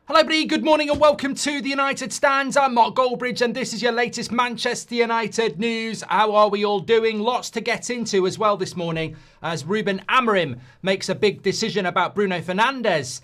Hello everybody, good morning and welcome to the United Stands. I'm Mark Goldbridge and this is your latest Manchester United news. How are we all doing? Lots to get into as well this morning as Ruben Amorim makes a big decision about Bruno Fernandes'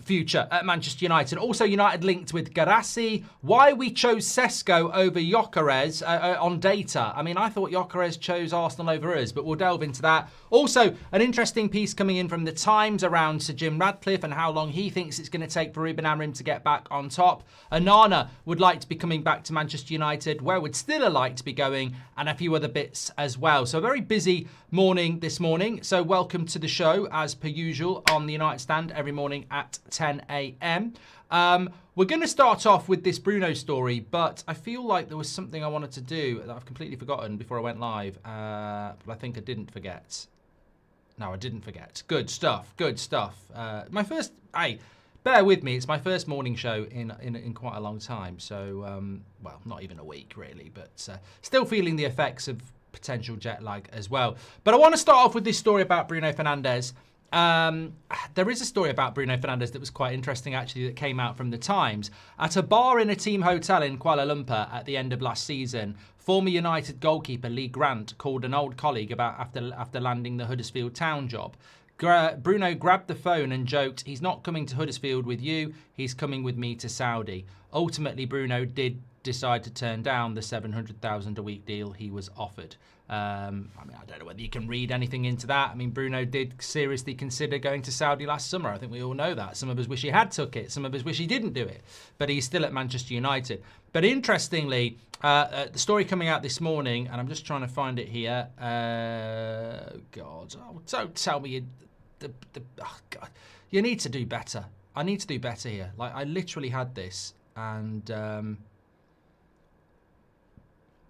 future at Manchester United. Also United linked with Guirassy. Why we chose Sesko over Gyökeres on data. I mean, I thought Gyökeres chose Arsenal over us, but we'll delve into that. Also, an interesting piece coming in from The Times around Sir Jim Ratcliffe and how long he thinks it's going to take for Ruben Amorim to get back on top. Onana would like to be coming back to Manchester United. Where would Stiller like to be going? And a few other bits as well. So a very busy morning this morning. So welcome to the show as per usual on the United Stand every morning at 10 a.m. We're going to start off with this Bruno story, but I feel like there was something I wanted to do that I've completely forgotten before I went live, but I think I didn't forget. No, I didn't forget. Good stuff, good stuff. My first, bear with me, it's my first morning show in quite a long time, so, well, not even a week really, but still feeling the effects of potential jet lag as well. But I want to start off with this story about Bruno Fernandes. There is a story about Bruno Fernandes that was quite interesting actually that came out from The Times. At a bar in a team hotel in Kuala Lumpur at the end of last season, former United goalkeeper Lee Grant called an old colleague about after landing the Huddersfield Town job. Bruno grabbed the phone and joked, "He's not coming to Huddersfield with you, he's coming with me to Saudi." Ultimately, Bruno did decide to turn down the $700,000 a week deal he was offered. I mean, I don't know whether you can read anything into that. I mean, Bruno did seriously consider going to Saudi last summer. I think we all know that. Some of us wish he had took it. Some of us wish he didn't do it. But he's still at Manchester United. But interestingly, the story coming out this morning, and I'm just trying to find it here. God, don't tell me oh God, you need to do better. I need to do better here. Like, I literally had this, and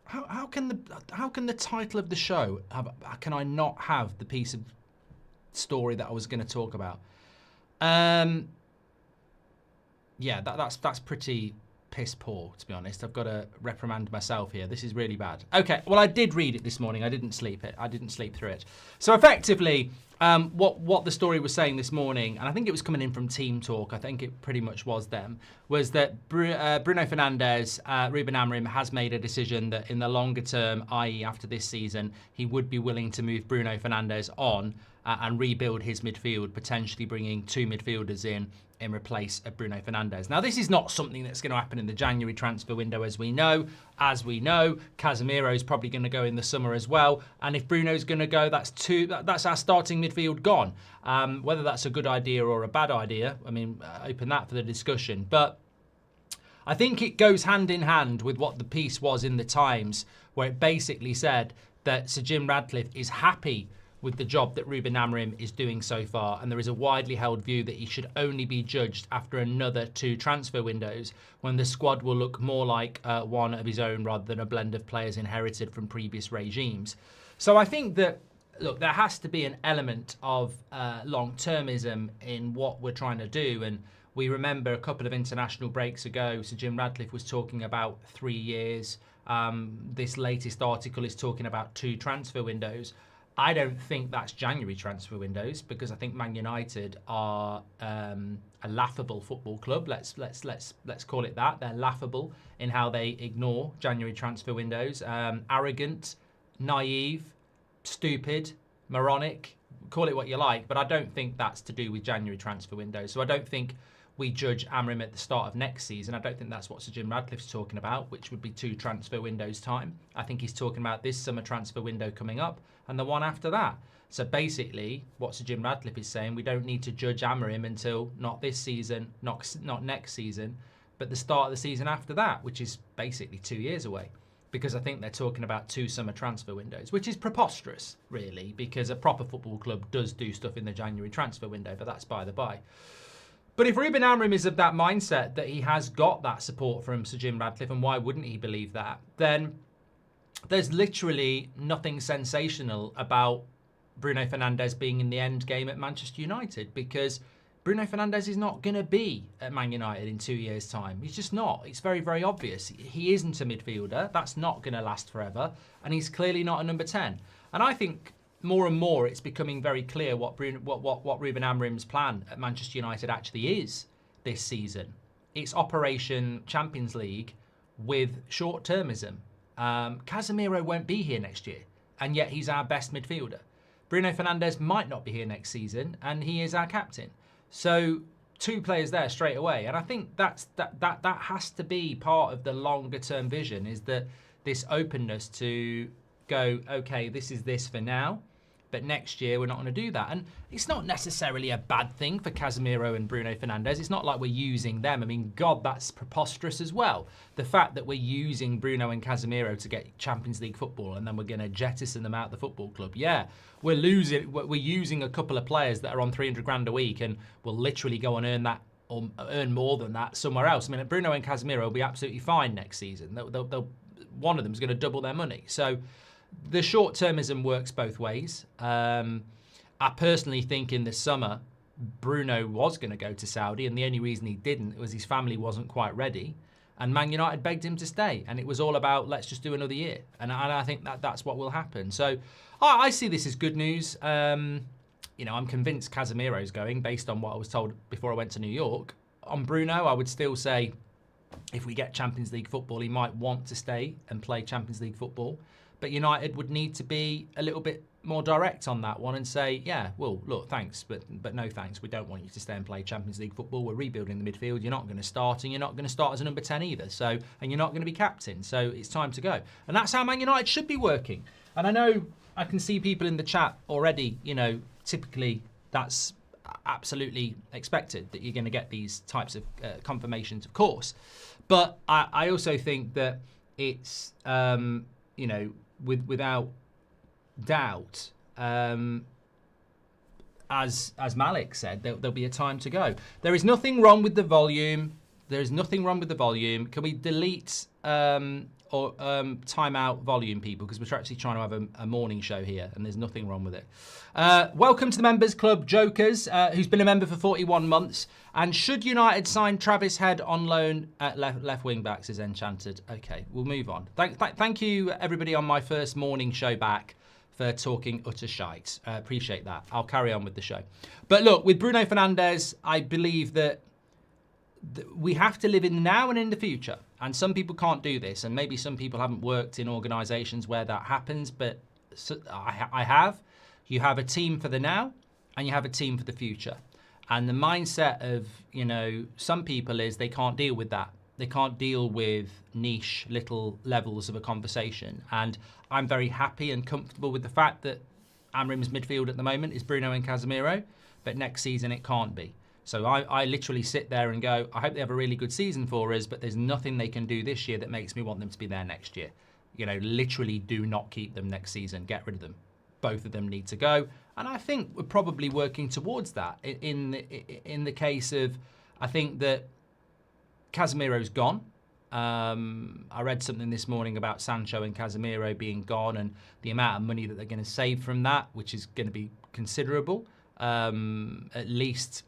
how can the title of the show can I not have the piece of story that I was going to talk about? Yeah, that's pretty piss poor, to be honest. I've got to reprimand myself here. This is really bad. Okay, well, I did read it this morning. I didn't sleep through it. So effectively, what the story was saying this morning, and I think it was coming in from Team Talk, I think it pretty much was them, was that Bruno Fernandes, Ruben Amorim has made a decision that in the longer term, i.e. after this season, he would be willing to move Bruno Fernandes on and rebuild his midfield, potentially bringing two midfielders in replace of Bruno Fernandes. Now, this is not something that's going to happen in the January transfer window, as we know. As we know, Casemiro is probably going to go in the summer as well. And if Bruno's going to go, that's our starting midfield gone. Whether that's a good idea or a bad idea, I mean, open that for the discussion. But I think it goes hand in hand with what the piece was in The Times, where it basically said that Sir Jim Ratcliffe is happy with the job that Ruben Amorim is doing so far, and there is a widely held view that he should only be judged after another 2 transfer windows, when the squad will look more like one of his own rather than a blend of players inherited from previous regimes. So I think that, look, there has to be an element of long-termism in what we're trying to do, and we remember a couple of international breaks ago, Sir Jim Ratcliffe was talking about 3 years. This latest article is talking about 2 transfer windows. I don't think that's January transfer windows, because I think Man United are a laughable football club. Let's call it that. They're laughable in how they ignore January transfer windows. Arrogant, naive, stupid, moronic. Call it what you like, but I don't think that's to do with January transfer windows. So I don't think we judge Amorim at the start of next season. I don't think that's what Sir Jim Ratcliffe's talking about, which would be 2 transfer windows time. I think he's talking about this summer transfer window coming up and the one after that. So basically, what Sir Jim Ratcliffe is saying, we don't need to judge Amorim until not this season, not next season, but the start of the season after that, which is basically 2 years away. Because I think they're talking about 2 summer transfer windows, which is preposterous, really, because a proper football club does do stuff in the January transfer window, but that's by the by. But if Ruben Amorim is of that mindset that he has got that support from Sir Jim Ratcliffe, and why wouldn't he believe that, then there's literally nothing sensational about Bruno Fernandes being in the end game at Manchester United, because Bruno Fernandes is not going to be at Man United in 2 years' time. He's just not. It's very, very obvious. He isn't a midfielder. That's not going to last forever. And he's clearly not a number 10. And I think more and more it's becoming very clear what Ruben Amorim's plan at Manchester United actually is. this season. It's Operation Champions League with short-termism. Casemiro won't be here next year, and yet he's our best midfielder. Bruno Fernandes might not be here next season, and he is our captain. So 2 players there straight away, and I think that has to be part of the longer-term vision, is that this openness to go, okay, this is this for now, but next year we're not going to do that. And it's not necessarily a bad thing for Casemiro and Bruno Fernandes. It's not like we're using them. I mean, God, that's preposterous as well. The fact that we're using Bruno and Casemiro to get Champions League football and then we're going to jettison them out the football club. Yeah, we're using a couple of players that are on 300 grand a week and will literally go and earn that or earn more than that somewhere else. I mean, Bruno and Casemiro will be absolutely fine next season. One of them is going to double their money. So the short-termism works both ways. I personally think in the summer, Bruno was going to go to Saudi, and the only reason he didn't was his family wasn't quite ready. And Man United begged him to stay, and it was all about, let's just do another year. And I think that's what will happen. So I see this as good news. I'm convinced Casemiro's going based on what I was told before I went to New York. On Bruno, I would still say if we get Champions League football, he might want to stay and play Champions League football. But United would need to be a little bit more direct on that one and say, yeah, well, look, thanks, but no thanks. We don't want you to stay and play Champions League football. We're rebuilding the midfield. You're not going to start, and you're not going to start as a number 10 either. So, and you're not going to be captain. So it's time to go. And that's how Man United should be working. And I know I can see people in the chat already, typically that's absolutely expected that you're going to get these types of confirmations, of course. But I also think that it's, without doubt, as Malik said, there'll be a time to go. There is nothing wrong with the volume. There is nothing wrong with the volume. Can we delete or time out volume, people? Because we're actually trying to have a morning show here, and there's nothing wrong with it. Welcome to the Members Club, Jokers, who's been a member for 41 months. And should United sign Travis Head on loan at left wing back, says Enchanted. Okay, we'll move on. Thank you, everybody, on my first morning show back for talking utter shite. Appreciate that. I'll carry on with the show. But look, with Bruno Fernandes, I believe that we have to live in the now and in the future. And some people can't do this. And maybe some people haven't worked in organisations where that happens. But I have. You have a team for the now and you have a team for the future. And the mindset of, some people is they can't deal with that. They can't deal with niche little levels of a conversation. And I'm very happy and comfortable with the fact that Amorim's midfield at the moment is Bruno and Casemiro. But next season it can't be. So I literally sit there and go, I hope they have a really good season for us, but there's nothing they can do this year that makes me want them to be there next year. Literally do not keep them next season. Get rid of them. Both of them need to go. And I think we're probably working towards that. In the case of, I think that Casemiro's gone. I read something this morning about Sancho and Casemiro being gone and the amount of money that they're going to save from that, which is going to be considerable. At least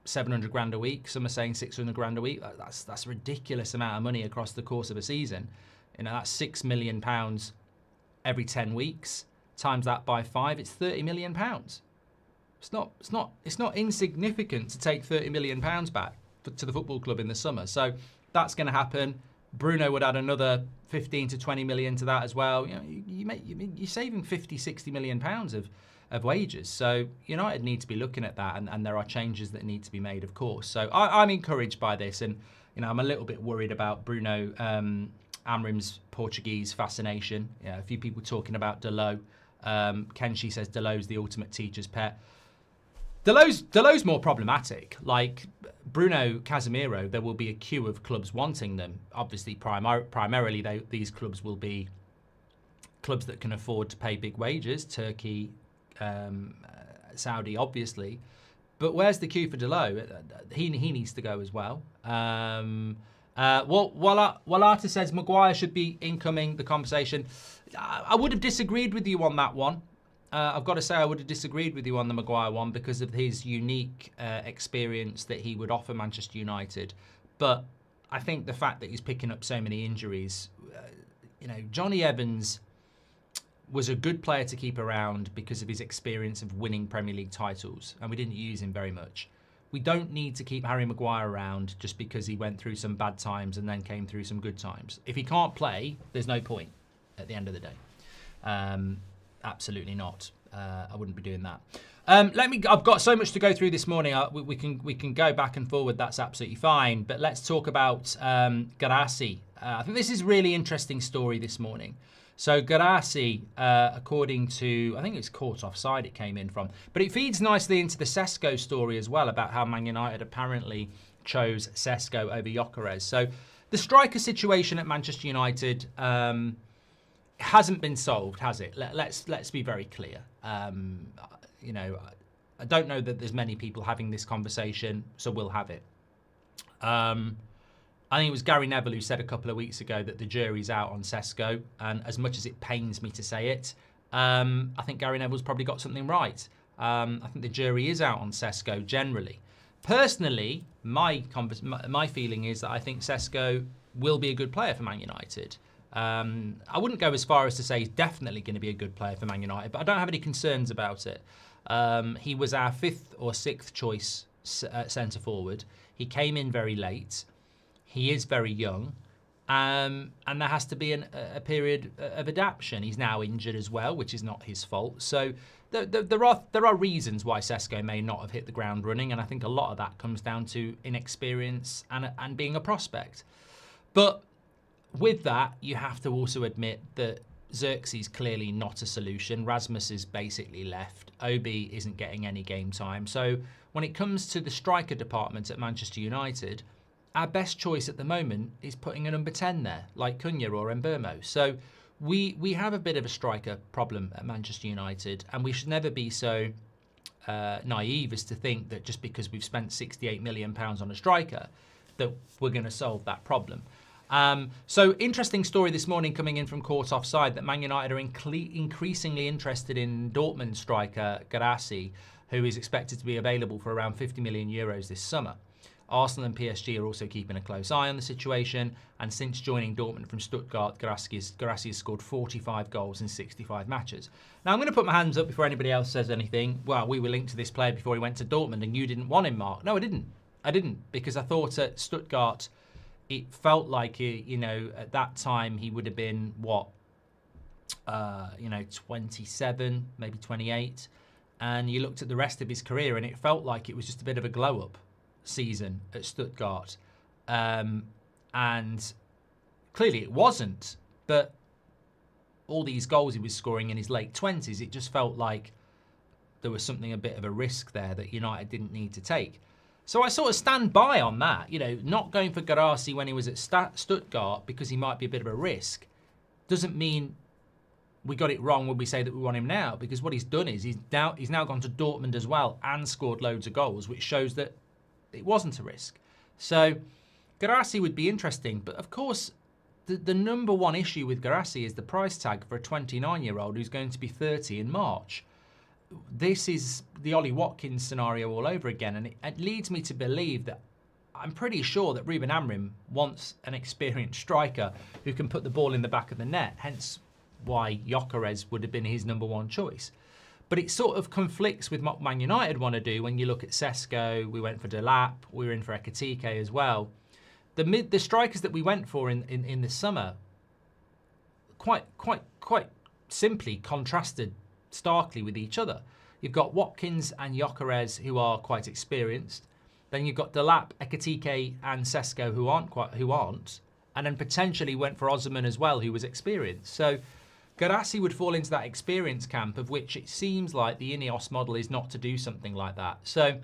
700 grand a week. Some are saying 600 grand a week. That's a ridiculous amount of money across the course of a season. That's £6 million every 10 weeks. Times that by 5, it's £30 million. It's not insignificant to take £30 million back to the football club in the summer. So that's going to happen. Bruno would add another 15 to 20 million to that as well. You're saving 50, 60 million pounds of wages. So United need to be looking at that, and there are changes that need to be made, of course. So I'm encouraged by this, and I'm a little bit worried about Bruno Amorim's Portuguese fascination. A few people talking about Dalot. Kenshi says Dalot's the ultimate teacher's pet. Dalot's more problematic. Like Bruno Casemiro, there will be a queue of clubs wanting them. Obviously, primarily these clubs will be clubs that can afford to pay big wages. Turkey, Saudi, obviously. But where's the queue for Dalot? He needs to go as well. Walata says Maguire should be incoming the conversation. I would have disagreed with you on that one. I've got to say I would have disagreed with you on the Maguire one because of his unique experience that he would offer Manchester United. But I think the fact that he's picking up so many injuries, Johnny Evans was a good player to keep around because of his experience of winning Premier League titles, and we didn't use him very much. We don't need to keep Harry Maguire around just because he went through some bad times and then came through some good times. If he can't play, there's no point at the end of the day. Absolutely not. I wouldn't be doing that. I've got so much to go through this morning. We can go back and forward. That's absolutely fine. But let's talk about Guirassy. I think this is a really interesting story this morning. So Guirassy, according to, I think it's caught offside it came in from, but it feeds nicely into the Sesko story as well about how Man United apparently chose Sesko over Gyökeres. So the striker situation at Manchester United hasn't been solved, has it? Let's be very clear. You know, I don't know that there's many people having this conversation, so we'll have it. I think it was Gary Neville who said a couple of weeks ago that the jury's out on Sesko, and as much as it pains me to say it, I think Gary Neville's probably got something right. I think the jury is out on Sesko generally. Personally, my feeling is that I think Sesko will be a good player for Man United. I wouldn't go as far as to say he's definitely going to be a good player for Man United, but I don't have any concerns about it. He was our 5th or 6th choice centre forward. He came in very late. He is very young, and there has to be a period of adaptation. He's now injured as well, which is not his fault. So there are reasons why Sesko may not have hit the ground running, and I think a lot of that comes down to inexperience and being a prospect. But with that, you have to also admit that Xerxes clearly not a solution. Rasmus is basically left. Obi isn't getting any game time. So when it comes to the striker department at Manchester United, our best choice at the moment is putting a number 10 there, like Cunha or Mbeumo. So we have a bit of a striker problem at Manchester United, and we should never be so naive as to think that just because we've spent £68 million on a striker, that we're going to solve that problem. So interesting story this morning coming in from Caught Offside that Man United are increasingly interested in Dortmund striker Guirassy, who is expected to be available for around €50 million this summer. Arsenal and PSG are also keeping a close eye on the situation, and since joining Dortmund from Stuttgart, Guirassy has scored 45 goals in 65 matches. Now, I'm going to put my hands up before anybody else says anything. Well, we were linked to this player before he went to Dortmund, and you didn't want him, Mark. No, I didn't. I didn't, because I thought at Stuttgart, it felt like, you know, at that time he would have been, 27, maybe 28. And you looked at the rest of his career, and it felt like it was just a bit of a glow-up season at Stuttgart, and clearly it wasn't, but all these goals he was scoring in his late 20s, it just felt like there was something, a bit of a risk there that United didn't need to take. So I sort of stand by on that, you know, not going for Guirassy when he was at Stuttgart because he might be a bit of a risk doesn't mean we got it wrong when we say that we want him now, because what he's done is he's now gone to Dortmund as well and scored loads of goals, which shows that it wasn't a risk. So Guirassy would be interesting, but of course the number one issue with Guirassy is the price tag for a 29-year-old who's going to be 30 in March. This is the Ollie Watkins scenario all over again, and it leads me to believe that I'm pretty sure that Ruben Amorim wants an experienced striker who can put the ball in the back of the net, hence why Gyökeres would have been his number one choice. But it sort of conflicts with what Man United want to do when you look at Sesko. We went for Delap. We were in for Ekitike as well. The strikers that we went for in the summer quite simply contrasted starkly with each other. You've got Watkins and Gyökeres who are quite experienced. Then you've got Delap, Ekitike and Sesko who aren't. And then potentially went for Osimhen as well, who was experienced. So Guirassy would fall into that experience camp, of which it seems like the Ineos model is not to do something like that. So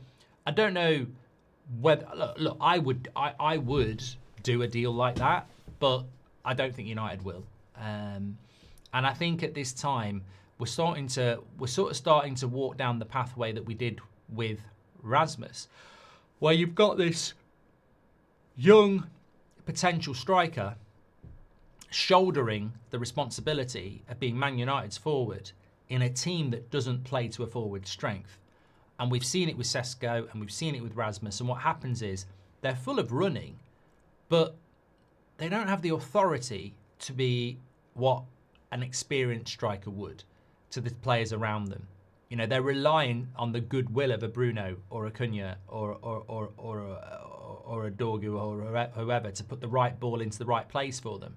I don't know whether, look, I would do a deal like that, but I don't think United will. And I think at this time we're sort of starting to walk down the pathway that we did with Rasmus, where you've got this young potential striker shouldering the responsibility of being Man United's forward in a team that doesn't play to a forward strength. And we've seen it with Sesko and we've seen it with Rasmus. And what happens is they're full of running, but they don't have the authority to be what an experienced striker would to the players around them. You know, they're relying on the goodwill of a Bruno or a Cunha or a Dorgu or whoever to put the right ball into the right place for them.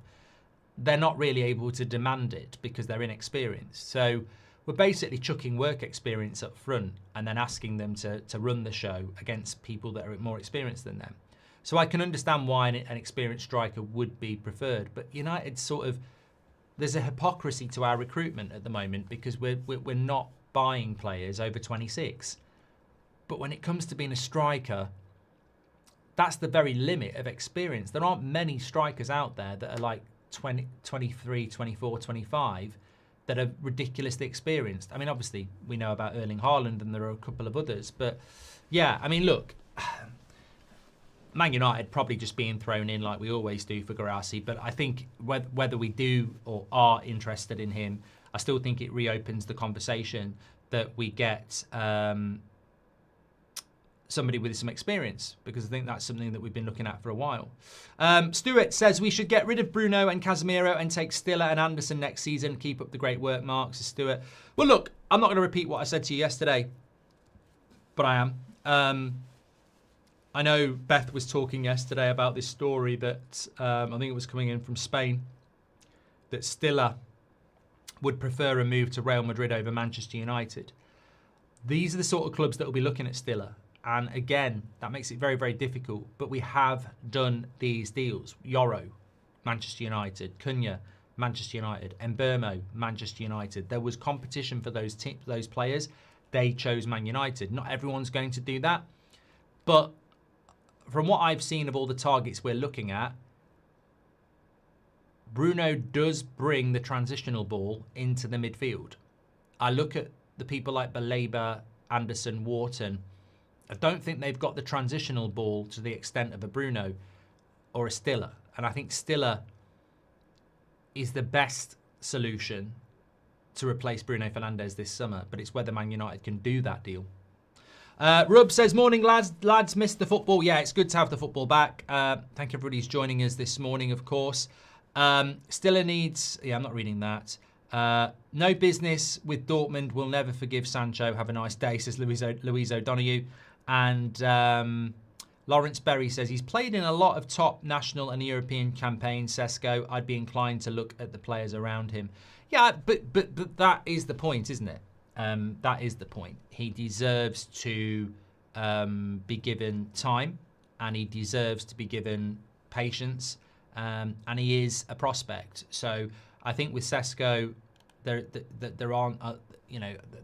They're not really able to demand it because they're inexperienced. So we're basically chucking work experience up front and then asking them to run the show against people that are more experienced than them. So I can understand why an experienced striker would be preferred, but United sort of, there's a hypocrisy to our recruitment at the moment because we're not buying players over 26. But when it comes to being a striker, that's the very limit of experience. There aren't many strikers out there that are like 20, 23, 24, 25 that are ridiculously experienced. I mean, obviously, we know about Erling Haaland and there are a couple of others. But yeah, I mean, look, Man United probably just being thrown in like we always do for Guirassy. But I think whether we do or are interested in him, I still think it reopens the conversation that we get somebody with some experience, because I think that's something that we've been looking at for a while. Stuart says we should get rid of Bruno and Casemiro and take Stiller and Anderson next season. Keep up the great work, Mark, says Stuart. Well, look, I'm not going to repeat what I said to you yesterday, but I am. I know Beth was talking yesterday about this story that I think it was coming in from Spain, that Stiller would prefer a move to Real Madrid over Manchester United. These are the sort of clubs that will be looking at Stiller. And again, that makes it very, very difficult. But we have done these deals. Yoro, Manchester United. Cunha, Manchester United. Mbermo, Manchester United. There was competition for those players. They chose Man United. Not everyone's going to do that. But from what I've seen of all the targets we're looking at, Bruno does bring the transitional ball into the midfield. I look at the people like Baleba, Anderson, Wharton. I don't think they've got the transitional ball to the extent of a Bruno or a Stiller. And I think Stiller is the best solution to replace Bruno Fernandes this summer. But it's whether Man United can do that deal. Rub says, morning lads. Lads, missed the football. Yeah, it's good to have the football back. Thank you everybody who's joining us this morning, of course. Stiller needs... Yeah, I'm not reading that. No business with Dortmund. Will never forgive Sancho. Have a nice day, says Louise O'Donoghue. And Lawrence Berry says, he's played in a lot of top national and European campaigns, Sesko. I'd be inclined to look at the players around him. Yeah, but that is the point, isn't it? That is the point. He deserves to be given time, and he deserves to be given patience, and he is a prospect. So I think with Sesko, there aren't,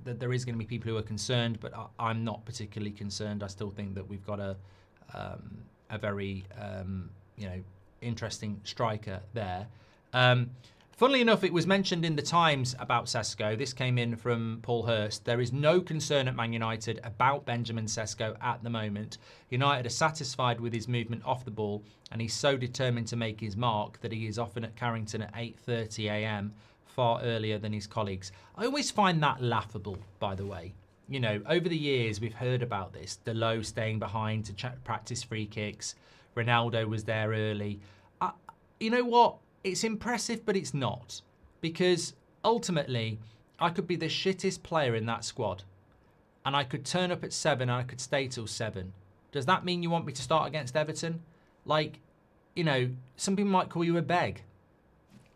there is going to be people who are concerned, but I'm not particularly concerned. I still think that we've got a very interesting striker there. Funnily enough, it was mentioned in the Times about Sesko. This came in from Paul Hurst. There is no concern at Man United about Benjamin Sesko at the moment. United are satisfied with his movement off the ball, and he's so determined to make his mark that he is often at Carrington at 8:30 a.m, far earlier than his colleagues. I always find that laughable, by the way. You know, over the years, we've heard about this. Delot staying behind to practice free kicks. Ronaldo was there early. You know what? It's impressive, but it's not. Because ultimately, I could be the shittest player in that squad. And I could turn up at 7 and I could stay till 7. Does that mean you want me to start against Everton? Like, some people might call you a beg.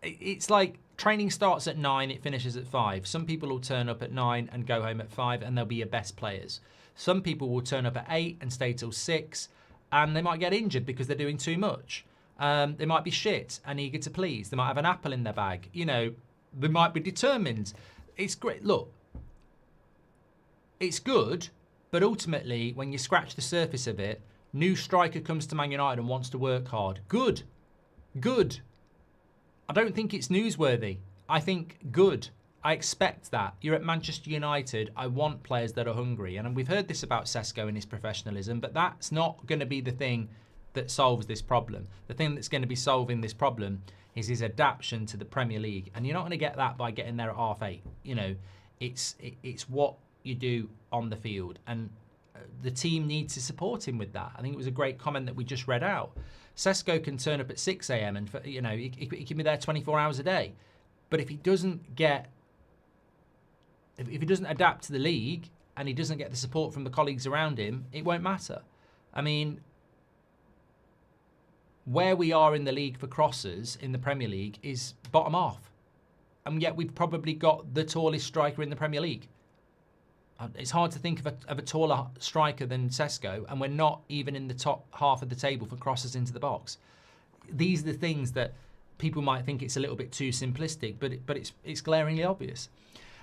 It's like training starts at 9, it finishes at 5. Some people will turn up at 9 and go home at 5 and they'll be your best players. Some people will turn up at 8 and stay till 6 and they might get injured because they're doing too much. They might be shit and eager to please. They might have an apple in their bag. They might be determined. It's great. Look, it's good, but ultimately, when you scratch the surface of it, new striker comes to Man United and wants to work hard. Good. Good. I don't think it's newsworthy. I think good. I expect that. You're at Manchester United. I want players that are hungry. And we've heard this about Sesko and his professionalism, but that's not going to be the thing that solves this problem. The thing that's going to be solving this problem is his adaptation to the Premier League. And you're not going to get that by getting there at 8:30. It's what you do on the field. And the team needs to support him with that. I think it was a great comment that we just read out. Sesko can turn up at 6 a.m. and he can be there 24 hours a day. But if he doesn't get if he doesn't adapt to the league and he doesn't get the support from the colleagues around him, it won't matter. I mean, where we are in the league for crossers in the Premier League is bottom half. And yet we've probably got the tallest striker in the Premier League. It's hard to think of a taller striker than Sesko, and we're not even in the top half of the table for crosses into the box. These are the things that people might think it's a little bit too simplistic, but it's glaringly obvious.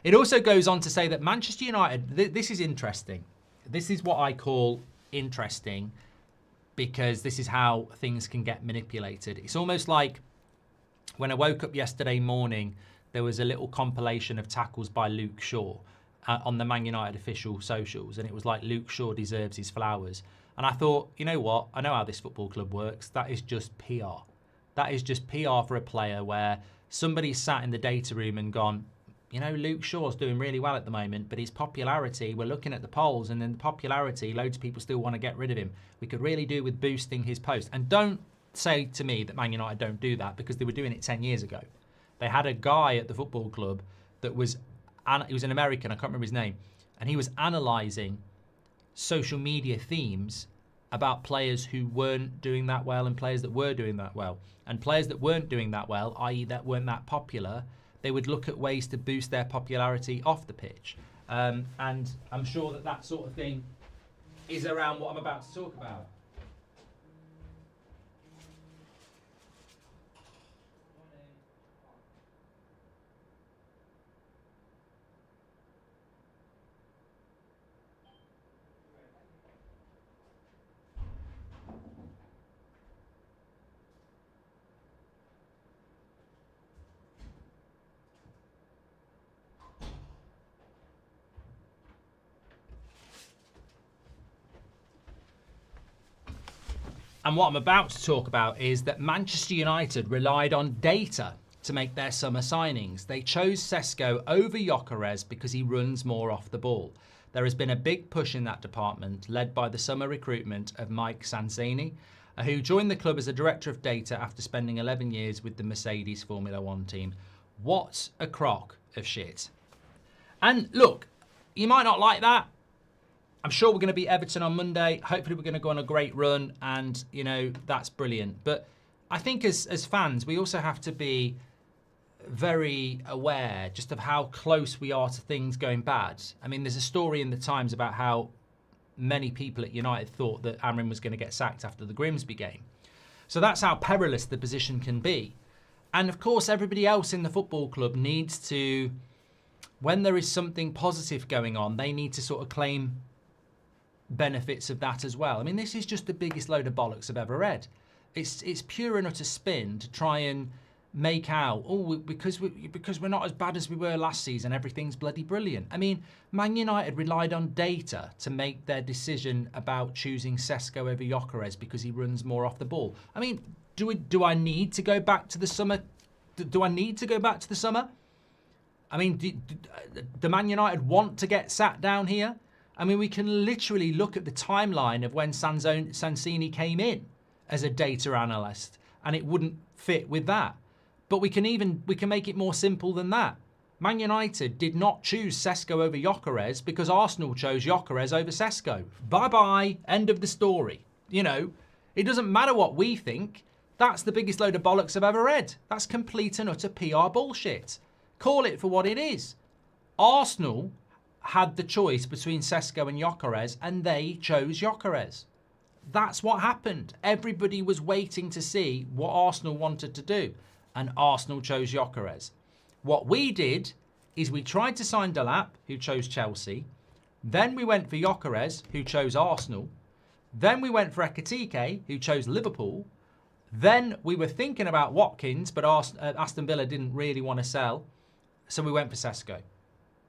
It also goes on to say that Manchester United, this is interesting. This is what I call interesting, because this is how things can get manipulated. It's almost like when I woke up yesterday morning, there was a little compilation of tackles by Luke Shaw on the Man United official socials, and it was like, Luke Shaw deserves his flowers. And I thought, you know what? I know how this football club works. That is just PR. That is just PR for a player where somebody's sat in the data room and gone, you know, Luke Shaw's doing really well at the moment, but his popularity, we're looking at the polls, and then the popularity, loads of people still want to get rid of him. We could really do with boosting his post. And don't say to me that Man United don't do that, because they were doing it 10 years ago. They had a guy at the football club that was, he was an American, I can't remember his name, and he was analysing social media themes about players who weren't doing that well and players that were doing that well. And players that weren't doing that well, i.e. that weren't that popular, they would look at ways to boost their popularity off the pitch. And I'm sure that that sort of thing is around what I'm about to talk about. And what I'm about to talk about is that Manchester United relied on data to make their summer signings. They chose Sesko over Gyökeres because he runs more off the ball. There has been a big push in that department, led by the summer recruitment of Mike Sanzini, who joined the club as a director of data after spending 11 years with the Mercedes Formula One team. What a crock of shit. And look, you might not like that. I'm sure we're going to beat Everton on Monday. Hopefully we're going to go on a great run, and, you know, that's brilliant. But I think as fans, we also have to be very aware just of how close we are to things going bad. I mean, there's a story in the Times about how many people at United thought that Amorim was going to get sacked after the Grimsby game. So that's how perilous the position can be. And of course, everybody else in the football club needs to, when there is something positive going on, they need to sort of claim benefits of that as well. I mean, this is just the biggest load of bollocks I've ever read. It's pure and utter spin to try and make out, oh, because we're not as bad as we were last season, everything's bloody brilliant. I mean, Man United relied on data to make their decision about choosing Sesko over Gyökeres because he runs more off the ball. I mean, do I need to go back to the summer? Do I need to go back to the summer? I mean, do Man United want to get sat down here? I mean, we can literally look at the timeline of when Sanzini came in as a data analyst, and it wouldn't fit with that. But we can make it more simple than that. Man United did not choose Sesko over Gyökeres because Arsenal chose Gyökeres over Sesko. Bye-bye, end of the story. You know, it doesn't matter what we think. That's the biggest load of bollocks I've ever read. That's complete and utter PR bullshit. Call it for what it is. Arsenal had the choice between Sesko and Gyökeres, and they chose Gyökeres. That's what happened. Everybody was waiting to see what Arsenal wanted to do, and Arsenal chose Gyökeres. What we did is we tried to sign Delap, who chose Chelsea. Then we went for Gyökeres, who chose Arsenal. Then we went for Ekitike, who chose Liverpool. Then we were thinking about Watkins, but Aston Villa didn't really want to sell, so we went for Sesko,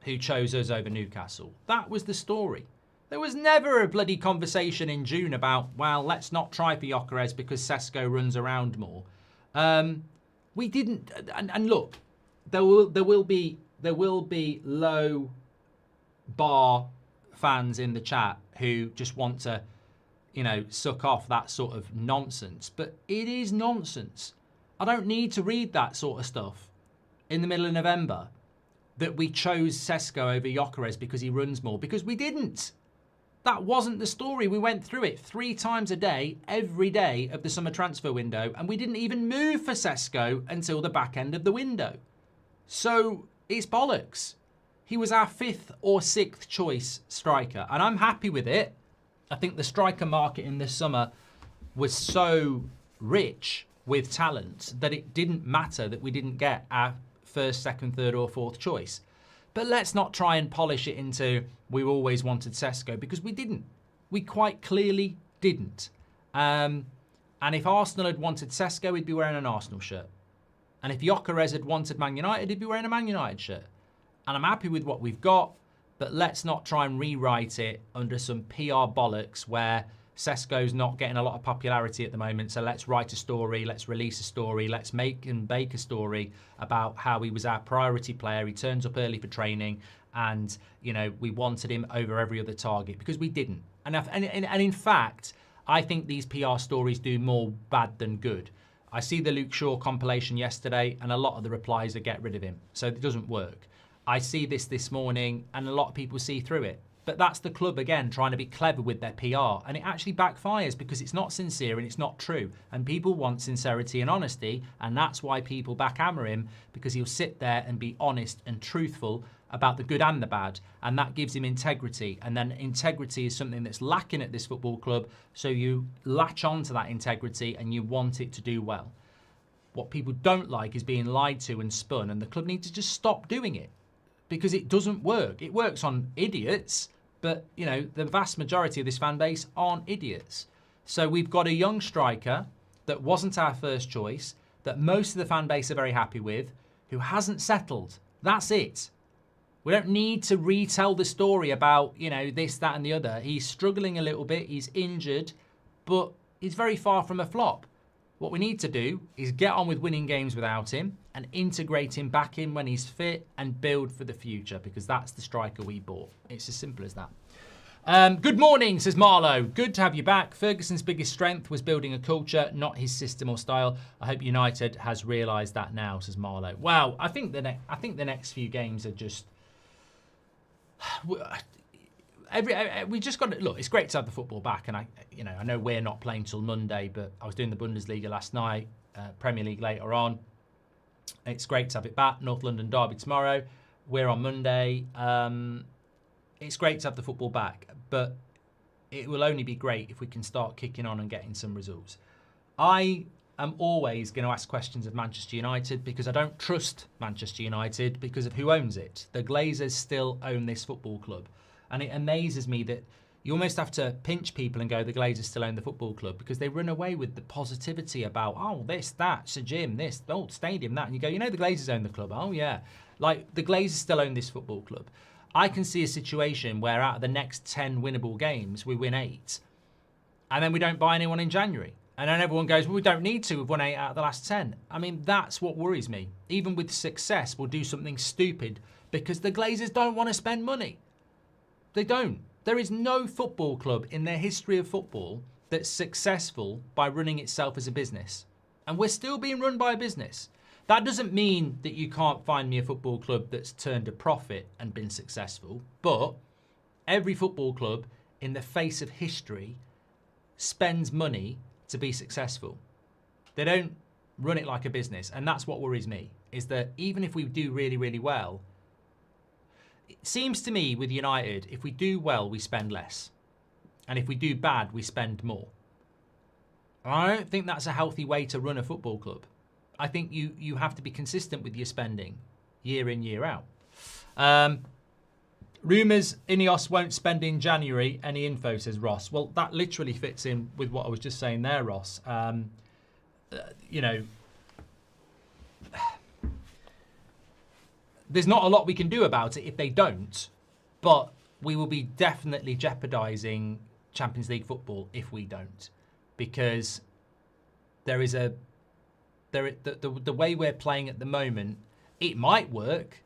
who chose us over Newcastle. That was the story. There was never a bloody conversation in June about, well, let's not try for Gyökeres because Sesko runs around more. We didn't, and look, there will be low bar fans in the chat who just want to, you know, suck off that sort of nonsense. But it is nonsense. I don't need to read that sort of stuff in the middle of November. that we chose Sesko over Gyökeres because he runs more, because we didn't. That wasn't the story. We went through it 3 times a day, every day of the summer transfer window, and we didn't even move for Sesko until the back end of the window. So it's bollocks. He was our 5th or 6th choice striker, and I'm happy with it. I think the striker market in this summer was so rich with talent that it didn't matter that we didn't get our 1st, 2nd, 3rd or 4th choice. But let's not try and polish it into we always wanted Sesko, because we didn't. We quite clearly didn't. And if Arsenal had wanted Sesko, he'd be wearing an Arsenal shirt. And if Gyökeres had wanted Man United, he'd be wearing a Man United shirt. And I'm happy with what we've got, but let's not try and rewrite it under some PR bollocks where Sesko's not getting a lot of popularity at the moment, so let's write a story, let's release a story, let's make and bake a story about how he was our priority player. He turns up early for training and, you know, we wanted him over every other target, because we didn't. And in fact, I think these PR stories do more bad than good. I see the Luke Shaw compilation yesterday and a lot of the replies are get rid of him, so it doesn't work. I see this morning and a lot of people see through it. But that's the club, again, trying to be clever with their PR. And it actually backfires because it's not sincere and it's not true. And people want sincerity and honesty. And that's why people back Amorim, because he'll sit there and be honest and truthful about the good and the bad. And that gives him integrity. And then integrity is something that's lacking at this football club. So you latch on to that integrity and you want it to do well. What people don't like is being lied to and spun. And the club needs to just stop doing it, because it doesn't work. It works on idiots, but, you know, the vast majority of this fan base aren't idiots. So we've got a young striker that wasn't our first choice, that most of the fan base are very happy with, who hasn't settled. That's it. We don't need to retell the story about, you know, this, that and the other. He's struggling a little bit, he's injured, but he's very far from a flop. What we need to do is get on with winning games without him and integrate him back in when he's fit and build for the future, because that's the striker we bought. It's as simple as that. Good morning, says Marlowe. Good to have you back. Ferguson's biggest strength was building a culture, not his system or style. I hope United has realised that now, says Marlowe. Wow, I think the next few games are just... we just got to look. It's great to have the football back, and I know we're not playing till Monday, but I was doing the Bundesliga last night, Premier League later on. It's great to have it back. North London derby tomorrow. We're on Monday. It's great to have the football back, but it will only be great if we can start kicking on and getting some results. I am always going to ask questions of Manchester United because I don't trust Manchester United because of who owns it. The Glazers still own this football club. And it amazes me that you almost have to pinch people and go, the Glazers still own the football club, because they run away with the positivity about, oh, this, that, Sir Jim, this, old stadium, that. And you go, you know, the Glazers own the club. Oh, yeah. Like, the Glazers still own this football club. I can see a situation where out of the next 10 winnable games, we win 8. And then we don't buy anyone in January. And then everyone goes, well, we don't need to. We've won 8 out of the last 10. I mean, that's what worries me. Even with success, we'll do something stupid because the Glazers don't want to spend money. They don't. There is no football club in their history of football that's successful by running itself as a business. And we're still being run by a business. That doesn't mean that you can't find me a football club that's turned a profit and been successful. But every football club in the face of history spends money to be successful. They don't run it like a business. And that's what worries me, is that even if we do really, really well, it seems to me with United, if we do well, we spend less. And if we do bad, we spend more. I don't think that's a healthy way to run a football club. I think you have to be consistent with your spending year in, year out. Rumours Ineos won't spend in January. Any info, says Ross. Well, that literally fits in with what I was just saying there, Ross. You know, there's not a lot we can do about it if they don't, but we will be definitely jeopardising Champions League football if we don't, because there is the way we're playing at the moment, it might work,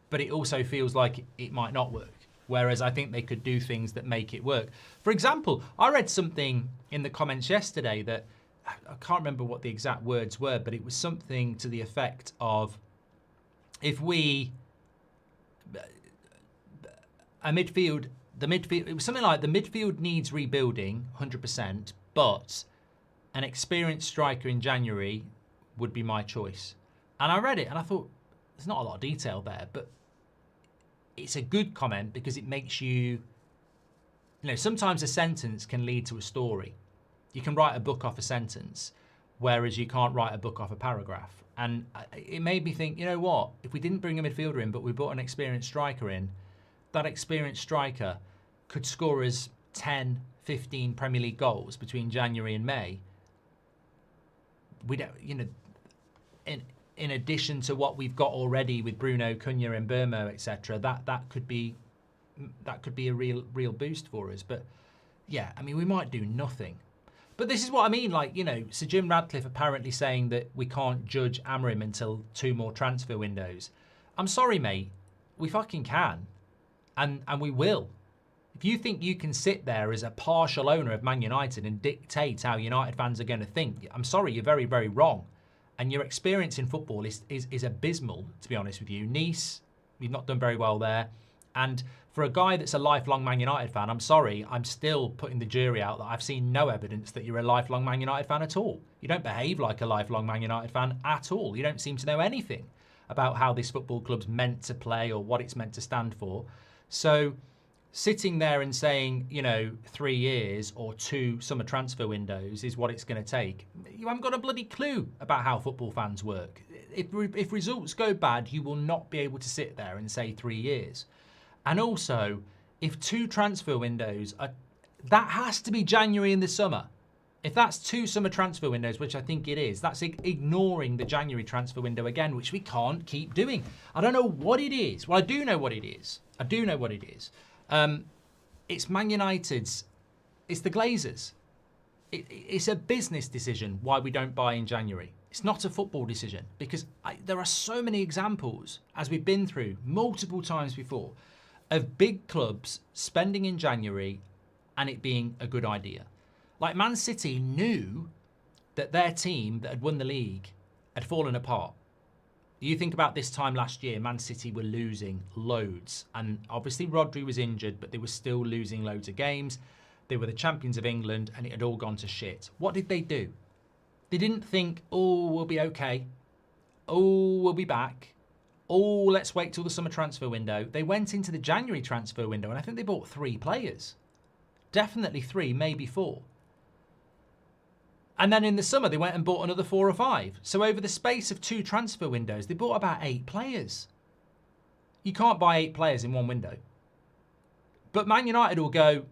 but it also feels like it might not work. Whereas I think they could do things that make it work. For example, I read something in the comments yesterday that, I can't remember what the exact words were, but it was something to the effect of, if we the midfield, it was something like the midfield needs rebuilding 100%, but an experienced striker in January would be my choice. And I read it and I thought, there's not a lot of detail there, but it's a good comment because it makes you know, sometimes a sentence can lead to a story. You can write a book off a sentence, whereas you can't write a book off a paragraph. And it made me think, you know what, if we didn't bring a midfielder in, but we brought an experienced striker in, that experienced striker could score us 10, 15 Premier League goals between January and May. We don't, you know, in addition to what we've got already with Bruno, Cunha, and Burmo, etc., that could be a real boost for us. But yeah, I mean, we might do nothing. But this is what I mean, like, you know, Sir Jim Radcliffe apparently saying that we can't judge Amorim until 2 more transfer windows. I'm sorry, mate, we fucking can, and we will. If you think you can sit there as a partial owner of Man United and dictate how United fans are going to think, I'm sorry, you're very, very wrong. And your experience in football is abysmal, to be honest with you. Nice, you've not done very well there. And for a guy that's a lifelong Man United fan, I'm sorry, I'm still putting the jury out that I've seen no evidence that you're a lifelong Man United fan at all. You don't behave like a lifelong Man United fan at all. You don't seem to know anything about how this football club's meant to play or what it's meant to stand for. So sitting there and saying, you know, 3 years or 2 summer transfer windows is what it's going to take, you haven't got a bloody clue about how football fans work. If results go bad, you will not be able to sit there and say 3 years. And also, if 2 transfer windows are, that has to be January in the summer. If that's 2 summer transfer windows, which I think it is, that's ignoring the January transfer window again, which we can't keep doing. I don't know what it is. Well, I do know what it is. I do know what it is. It's Man United's, it's the Glazers. It's a business decision why we don't buy in January. It's not a football decision because there are so many examples, as we've been through multiple times before, of big clubs spending in January and it being a good idea. Like Man City knew that their team that had won the league had fallen apart. You think about this time last year, Man City were losing loads. And obviously Rodri was injured, but they were still losing loads of games. They were the champions of England and it had all gone to shit. What did they do? They didn't think, oh, we'll be okay. Oh, we'll be back. Oh, let's wait till the summer transfer window. They went into the January transfer window and I think they bought 3 players. Definitely 3, maybe 4. And then in the summer, they went and bought another 4 or 5. So over the space of 2 transfer windows, they bought about 8 players. You can't buy 8 players in one window. But Man United will go,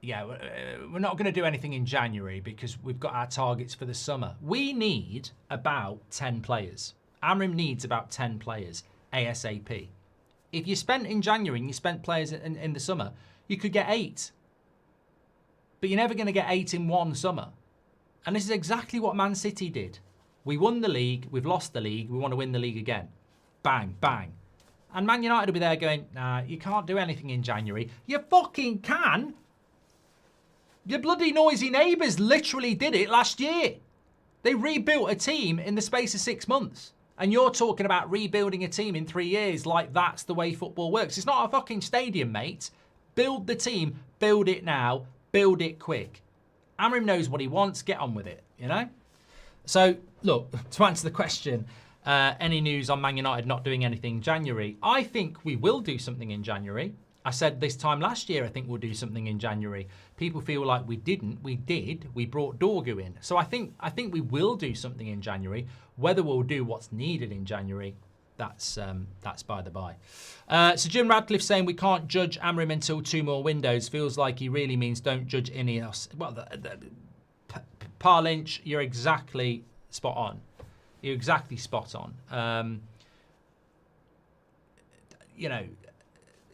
yeah, we're not going to do anything in January because we've got our targets for the summer. We need about 10 players. Amorim needs about 10 players, ASAP. If you spent in January and you spent players in the summer, you could get 8. But you're never going to get 8 in one summer. And this is exactly what Man City did. We won the league, we've lost the league, we want to win the league again. Bang, bang. And Man United will be there going, nah, you can't do anything in January. You fucking can. Your bloody noisy neighbours literally did it last year. They rebuilt a team in the space of 6 months. And you're talking about rebuilding a team in 3 years like that's the way football works. It's not a fucking stadium, mate. Build the team, build it now, build it quick. Amorim knows what he wants, get on with it, you know? So, look, to answer the question, any news on Man United not doing anything in January? I think we will do something in January. I said this time last year, I think we'll do something in January. People feel like we didn't. We did. We brought Dorgu in. So I think we will do something in January. Whether we'll do what's needed in January, that's by the by. So Jim Radcliffe saying we can't judge Amorim until 2 more windows. Feels like he really means don't judge Ineos. Well, Pa Lynch, you're exactly spot on. You're exactly spot on. You know,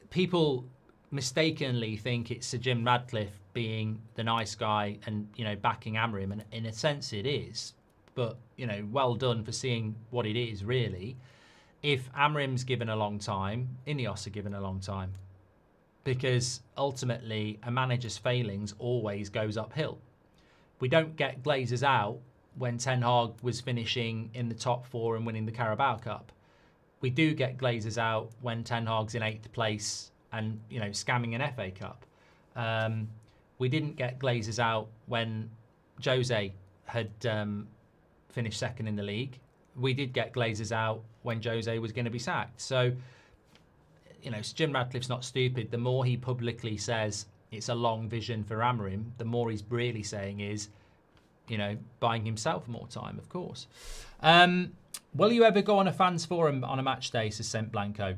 people mistakenly think it's Sir Jim Radcliffe being the nice guy and, you know, backing Amorim. And in a sense it is. But, you know, well done for seeing what it is, really. If Amorim's given a long time, Ineos are given a long time. Because ultimately, a manager's failings always goes uphill. We don't get Glazers out when Ten Hag was finishing in the top 4 and winning the Carabao Cup. We do get Glazers out when Ten Hag's in 8th place and, you know, scamming an FA Cup. We didn't get Glazers out when Jose had finished second in the league. We did get Glazers out when Jose was going to be sacked. So, you know, Jim Radcliffe's not stupid. The more he publicly says it's a long vision for Amorim, the more he's really saying is, you know, buying himself more time, of course. Will you ever go on a fans forum on a match day, says Saint Blanco?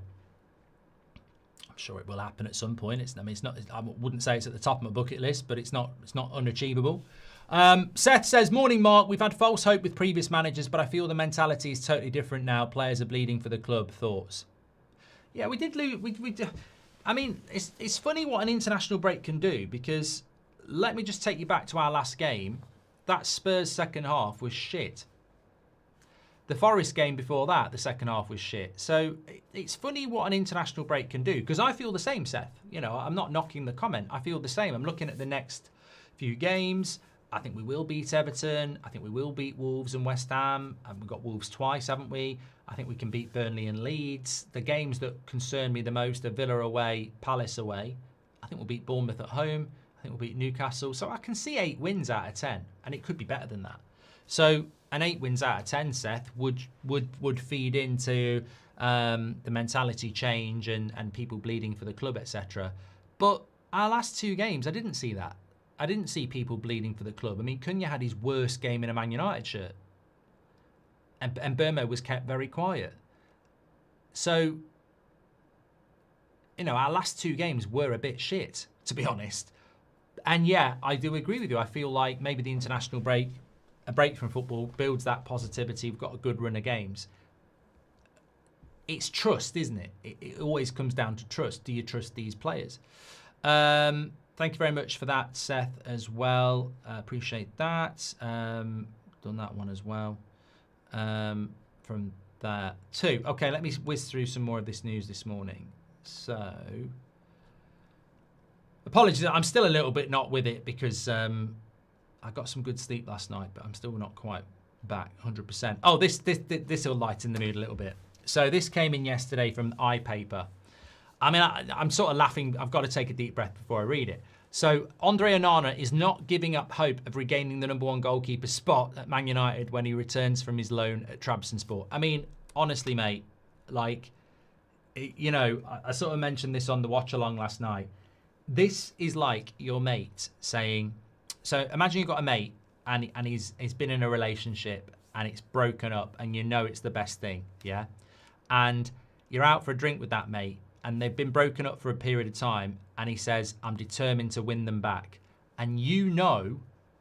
I'm sure it will happen at some point. It's not. I wouldn't say it's at the top of my bucket list, but it's not unachievable. Seth says, morning, Mark. We've had false hope with previous managers, but I feel the mentality is totally different now. Players are bleeding for the club. Thoughts? Yeah, we did lose. I mean, it's funny what an international break can do, because let me just take you back to our last game. That Spurs second half was shit. The Forest game before that, the second half was shit. So it's funny what an international break can do, because I feel the same, Seth. You know, I'm not knocking the comment. I feel the same. I'm looking at the next few games. I think we will beat Everton. I think we will beat Wolves and West Ham. And we've got Wolves twice, haven't we? I think we can beat Burnley and Leeds. The games that concern me the most are Villa away, Palace away. I think we'll beat Bournemouth at home. I think we'll beat Newcastle. So I can see 8 wins out of 10, and it could be better than that. So an 8 wins out of 10, Seth, would feed into the mentality change and people bleeding for the club, etc. But our last 2 games, I didn't see that. I didn't see people bleeding for the club. I mean, Cunha had his worst game in a Man United shirt. And Burma was kept very quiet. So, you know, our last 2 games were a bit shit, to be honest. And yeah, I do agree with you. I feel like maybe the international break, a break from football, builds that positivity. We've got a good run of games. It's trust, isn't it? It always comes down to trust. Do you trust these players? Thank you very much for that, Seth, as well. Appreciate that. Done that one as well. From that too. Okay, let me whiz through some more of this news this morning. So, apologies, I'm still a little bit not with it, because I got some good sleep last night, but I'm still not quite back 100%. Oh, this will lighten the mood a little bit. So this came in yesterday from iPaper. I mean, I'm sort of laughing. I've got to take a deep breath before I read it. So, Andre Onana is not giving up hope of regaining the #1 goalkeeper spot at Man United when he returns from his loan at Trabzonspor. I mean, honestly, mate, like, you know, I sort of mentioned this on the watch-along last night. This is like your mate saying... So, imagine you've got a mate and he's been in a relationship and it's broken up and you know it's the best thing, yeah? And you're out for a drink with that mate, and they've been broken up for a period of time, and he says, I'm determined to win them back. And you know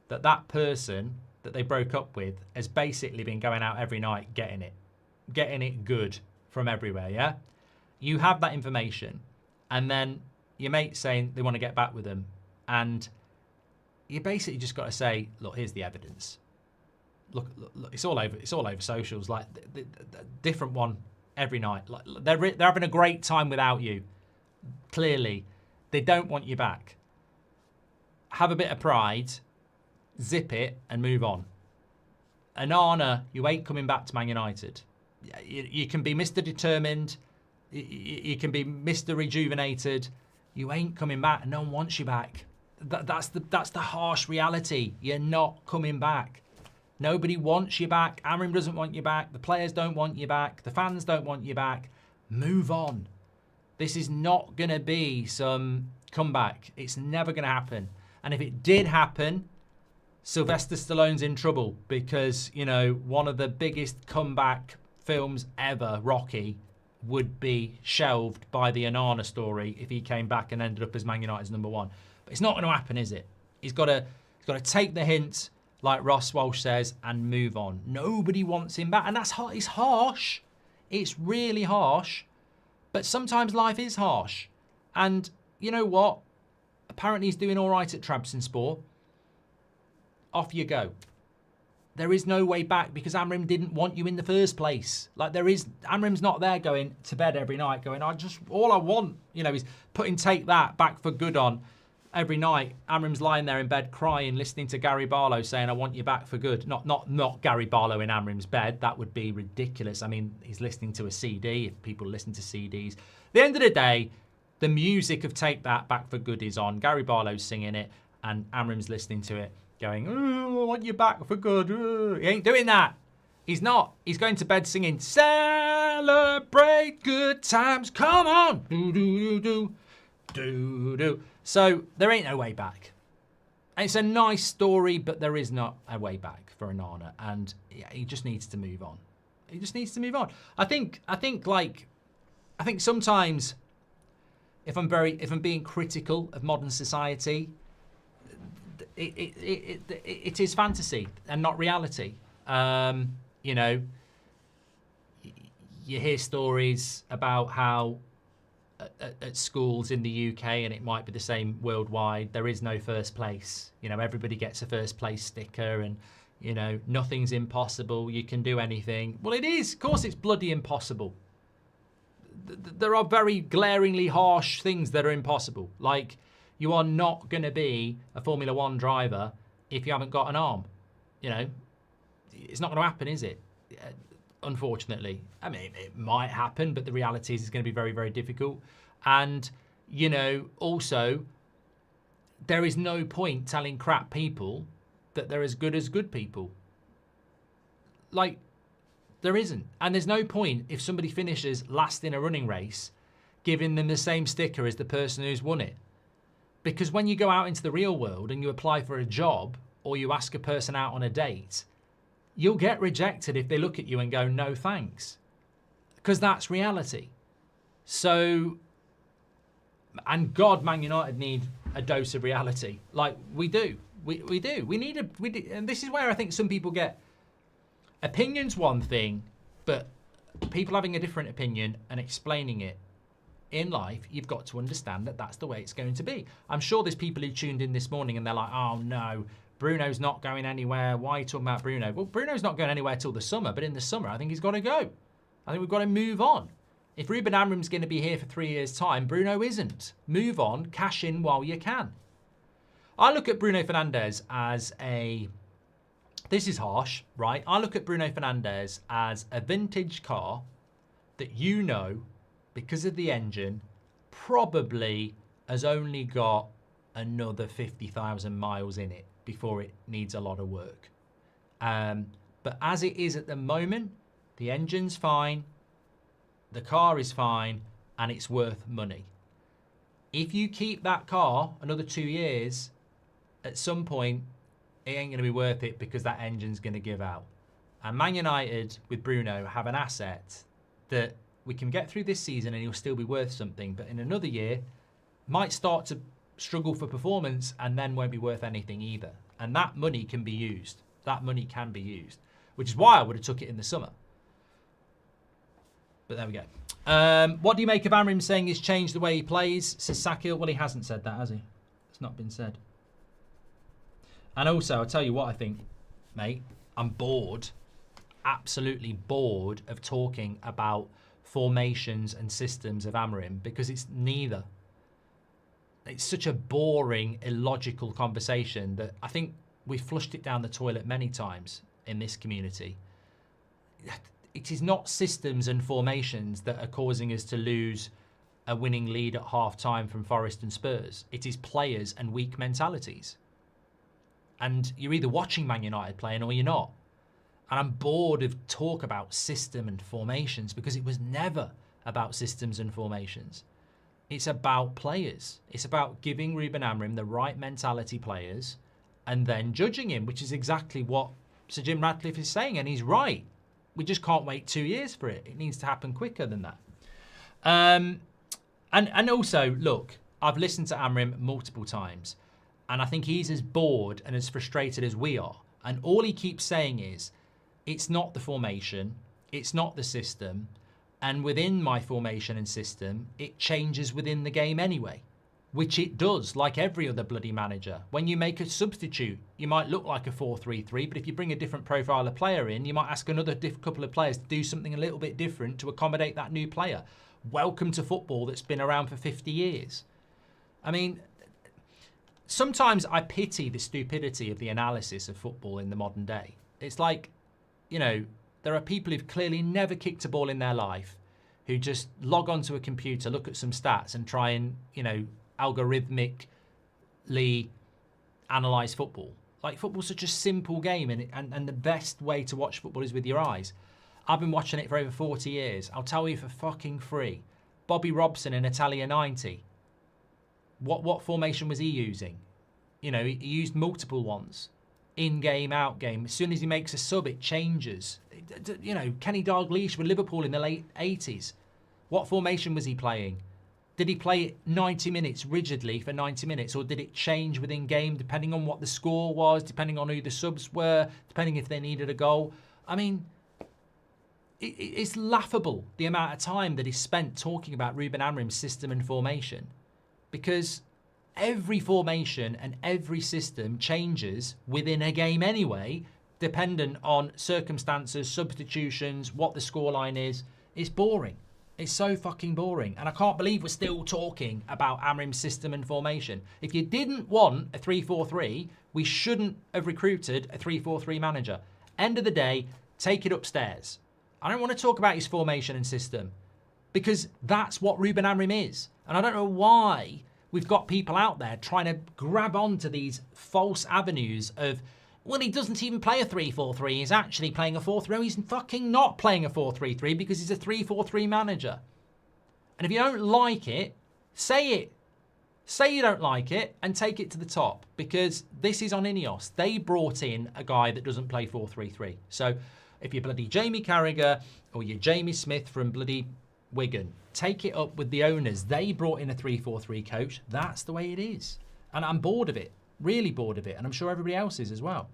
that that person that they broke up with has basically been going out every night getting it good from everywhere, yeah? You have that information, and then your mate's saying they want to get back with them, and you basically just got to say, look, here's the evidence. Look, it's all over socials, like the different one every night. Like, they're having a great time without you. Clearly, they don't want you back. Have a bit of pride, zip it, and move on. Onana, you ain't coming back to Man United. You can be Mr. Determined, you can be Mr. Rejuvenated. You ain't coming back, and no one wants you back. That's the harsh reality. You're not coming back. Nobody wants you back. Amorim doesn't want you back. The players don't want you back. The fans don't want you back. Move on. This is not going to be some comeback. It's never going to happen. And if it did happen, Sylvester Stallone's in trouble, because, you know, one of the biggest comeback films ever, Rocky, would be shelved by the Onana story if he came back and ended up as Man United's #1. But it's not going to happen, is it? He's got to take the hint, like Ross Walsh says, and move on. Nobody wants him back. And that's hard. It's harsh. It's really harsh. But sometimes life is harsh. And you know what? Apparently he's doing all right at Trabzonspor. Off you go. There is no way back, because Amorim didn't want you in the first place. Like, Amorim's not there going to bed every night going, all I want, you know, is putting Take That Back for Good on every night. Amorim's lying there in bed crying, listening to Gary Barlow saying, I want you back for good. Not Gary Barlow in Amorim's bed. That would be ridiculous. I mean, he's listening to a CD, if people listen to CDs. At the end of the day, The music of Take That Back for Good is on. Gary Barlow's singing it, and Amorim's listening to it, going, "Oh, I want you back for good." Oh. He ain't doing that. He's not. He's going to bed singing, "Celebrate good times. Come on." Do, do, do, do, do. So there ain't no way back. It's a nice story, but there is not a way back for Onana, and yeah, he just needs to move on. He just needs to move on. I think sometimes if I'm being critical of modern society, it is fantasy and not reality. You know, you hear stories about how at schools in the UK, and it might be the same worldwide, there is no first place. You know, everybody gets a first place sticker, and you know, nothing's impossible. You can do anything. Well, it is. Of course, it's bloody impossible. There are very glaringly harsh things that are impossible. Like, you are not going to be a Formula One driver if you haven't got an arm. You know, it's not going to happen, is it? Unfortunately. I mean, it might happen, but the reality is it's going to be very, very difficult. And, you know, also, there is no point telling crap people that they're as good people. Like, there isn't. And there's no point if somebody finishes last in a running race giving them the same sticker as the person who's won it. Because when you go out into the real world and you apply for a job or you ask a person out on a date, you'll get rejected if they look at you and go, "No thanks." Because that's reality. So, and God, Man United need a dose of reality. Like, we do. We do. And this is where I think some people get opinions one thing, but people having a different opinion and explaining it in life, you've got to understand that that's the way it's going to be. I'm sure there's people who tuned in this morning and they're like, "Oh no, Bruno's not going anywhere. Why are you talking about Bruno?" Well, Bruno's not going anywhere till the summer, but in the summer, I think he's got to go. I think we've got to move on. If Ruben Amorim's going to be here for 3 years' time, Bruno isn't. Move on, cash in while you can. I look at Bruno Fernandes as this is harsh, right? I look at Bruno Fernandes as a vintage car that, you know, because of the engine, probably has only got another 50,000 miles in it before it needs a lot of work. But as it is at the moment, the engine's fine, the car is fine, and it's worth money. If you keep that car another 2 years, at some point, it ain't going to be worth it because that engine's going to give out. And Man United, with Bruno, have an asset that we can get through this season and he'll still be worth something. But in another year, might start to struggle for performance and then won't be worth anything either. And that money can be used. That money can be used. Which is why I would have took it in the summer. But there we go. What do you make of Amorim saying he's changed the way he plays? Says Sakil. Well, he hasn't said that, has he? It's not been said. And also, I'll tell you what I think, mate. I'm bored, absolutely bored of talking about formations and systems of Amorim because it's neither. It's such a boring, illogical conversation that I think we've flushed it down the toilet many times in this community. It is not systems and formations that are causing us to lose a winning lead at half-time from Forest and Spurs. It is players and weak mentalities. And you're either watching Man United playing or you're not. And I'm bored of talk about system and formations because it was never about systems and formations. It's about players. It's about giving Ruben Amorim the right mentality players and then judging him, which is exactly what Sir Jim Ratcliffe is saying. And he's right. We just can't wait 2 years for it. It needs to happen quicker than that. And also, look, I've listened to Amorim multiple times. And I think he's as bored and as frustrated as we are. And all he keeps saying is, it's not the formation, it's not the system, and within my formation and system, it changes within the game anyway. Which it does, like every other bloody manager. When you make a substitute, you might look like a 4-3-3, but if you bring a different profile of player in, you might ask another couple of players to do something a little bit different to accommodate that new player. Welcome to football that's been around for 50 years. I mean, sometimes I pity the stupidity of the analysis of football in the modern day. It's like, you know, there are people who've clearly never kicked a ball in their life, who just log onto a computer, look at some stats and try and, algorithmically analyse football. Like, football's such a simple game, and the best way to watch football is with your eyes. I've been watching it for over 40 years. I'll tell you for fucking free. Bobby Robson in Italia 90. What formation was he using? He used multiple ones. In-game, out-game. As soon as he makes a sub, it changes. Kenny Dalglish with Liverpool in the late 80s. What formation was he playing? Did he play it 90 minutes rigidly for 90 minutes, or did it change within game depending on what the score was, depending on who the subs were, depending if they needed a goal? I mean, it's laughable the amount of time that is spent talking about Ruben Amorim's system and formation, because every formation and every system changes within a game anyway, dependent on circumstances, substitutions, what the scoreline is. It's boring. It's so fucking boring. And I can't believe we're still talking about Amorim's system and formation. If you didn't want a 3-4-3, we shouldn't have recruited a 3-4-3 manager. End of the day, take it upstairs. I don't want to talk about his formation and system, because that's what Ruben Amorim is. And I don't know why we've got people out there trying to grab onto these false avenues of, well, he doesn't even play a 3-4-3. He's actually playing a 4-3. He's fucking not playing a 4-3-3 because he's a 3-4-3 manager. And if you don't like it, say it. Say you don't like it and take it to the top, because this is on Ineos. They brought in a guy that doesn't play 4-3-3. So if you're bloody Jamie Carragher or you're Jamie Smith from bloody Wigan, take it up with the owners. They brought in a 3-4-3 coach. That's the way it is. And I'm bored of it. Really bored of it. And I'm sure everybody else is as well.